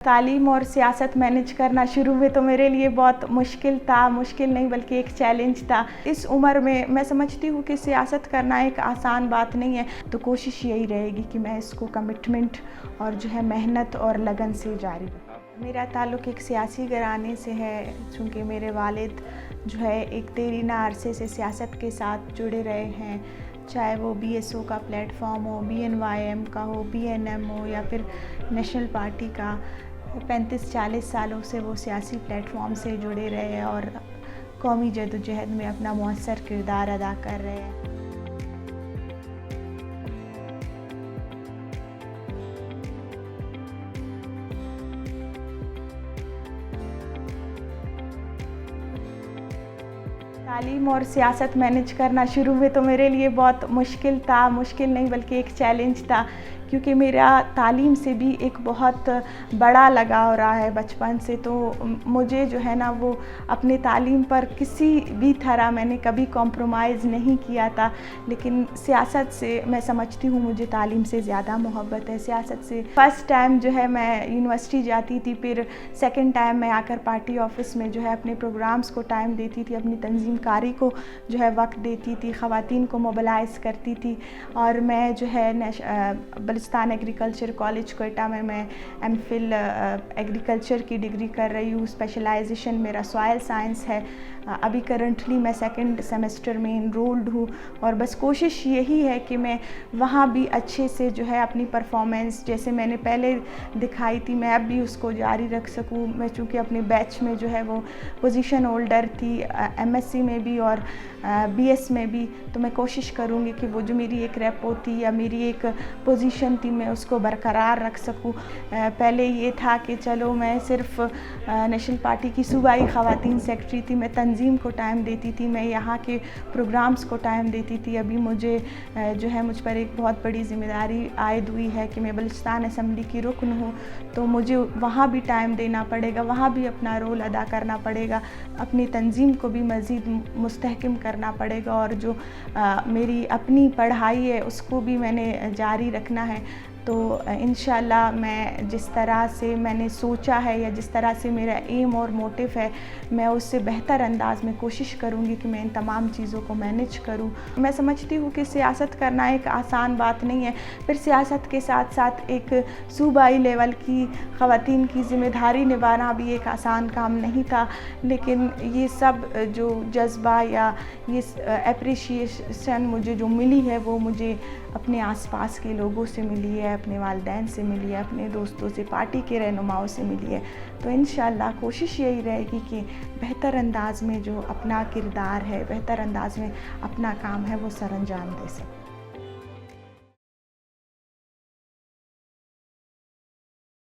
तालीम और सियासत मैनेज करना शुरू में तो मेरे लिए बहुत मुश्किल था, मुश्किल नहीं बल्कि एक चैलेंज था। इस उम्र में मैं समझती हूँ कि सियासत करना एक आसान बात नहीं है, तो कोशिश यही रहेगी कि मैं इसको कमिटमेंट और जो है मेहनत और लगन से जारी रखूँ। मेरा ताल्लुक़ एक सियासी घराने से है, चूँकि मेरे वालिद जो है एक देरीना अरसे से सियासत के साथ जुड़े रहे हैं, चाहे वो BSO का प्लेटफॉर्म हो, BNYM का हो, BNM हो या फिर नेशनल पार्टी का। 35-40 सालों से वो सियासी प्लेटफॉर्म से जुड़े रहे हैं और कौमी जदोजहद में अपना मौसर किरदार अदा कर रहे हैं। तालीम और सियासत मैनेज करना शुरू में तो मेरे लिए बहुत मुश्किल था, मुश्किल नहीं बल्कि एक चैलेंज था, क्योंकि मेरा तालीम से भी एक बहुत बड़ा लगाव रहा है बचपन से। तो मुझे जो है ना वो अपने तालीम पर किसी भी तरह मैंने कभी कॉम्प्रोमाइज़ नहीं किया था, लेकिन सियासत से मैं समझती हूँ मुझे तालीम से ज़्यादा मोहब्बत है सियासत से। फ़र्स्ट टाइम जो है मैं यूनिवर्सिटी जाती थी, फिर सेकंड टाइम मैं आकर पार्टी ऑफिस में जो है अपने प्रोग्राम्स को टाइम देती थी, अपनी तंजीमकारी को जो है वक्त देती थी, ख़वातीन को मोबिलाइज़ करती थी। और मैं जो है बलुचिस्तान एग्रीकल्चर कॉलेज कोयटा में मैं MPhil एग्रीकल्चर की डिग्री कर रही हूँ। स्पेशलाइजेशन मेरा सॉइल साइंस है। अभी करंटली मैं सेकंड सेमेस्टर में इनरोल्ड हूँ और बस कोशिश यही है कि मैं वहाँ भी अच्छे से जो है अपनी परफॉर्मेंस जैसे मैंने पहले दिखाई थी मैं अब भी उसको जारी रख सकूँ। मैं चूँकि अपने बैच में जो है वो पोजीशन होल्डर थी, MSc में भी और BS में भी, तो मैं कोशिश करूँगी कि वो जो मेरी एक रेपो थी या मेरी एक पोजीशन थी मैं उसको बरकरार रख सकूँ। पहले ये था कि चलो मैं सिर्फ नेशनल पार्टी की सूबाई ख़वातीन सेक्रेटरी थी, मैं तंजीम को टाइम देती थी, मैं यहाँ के प्रोग्राम्स को टाइम देती थी। अभी मुझे जो है मुझ पर एक बहुत बड़ी ज़िम्मेदारी आयद हुई है कि मैं बलुचिस्तान असम्बली की रुकन हूँ, तो मुझे वहाँ भी टाइम देना पड़ेगा, वहाँ भी अपना रोल अदा करना पड़ेगा, अपनी तंजीम को भी मज़ीद मुस्तहकम करना पड़ेगा और जो मेरी अपनी पढ़ाई है उसको भी मैंने जारी रखना है। तो इंशाल्लाह मैं जिस तरह से मैंने सोचा है या जिस तरह से मेरा एम और मोटिव है, मैं उससे बेहतर अंदाज में कोशिश करूँगी कि मैं इन तमाम चीज़ों को मैनेज करूँ। मैं समझती हूँ कि सियासत करना एक आसान बात नहीं है, फिर सियासत के साथ साथ एक सूबाई लेवल की ख़वातीन की ज़िम्मेदारी निभाना भी एक आसान काम नहीं था। लेकिन ये सब जो जज्बा या ये एप्रिशिएशन मुझे जो मिली है वो मुझे अपने आसपास के लोगों से मिली है, अपने वालिदैन से मिली है, अपने दोस्तों से, पार्टी के रहनुमाओं से मिली है। तो इंशाल्लाह कोशिश यही रहेगी कि बेहतर अंदाज में जो अपना किरदार है, बेहतर अंदाज में अपना काम है वो सरअंजाम दे सकें।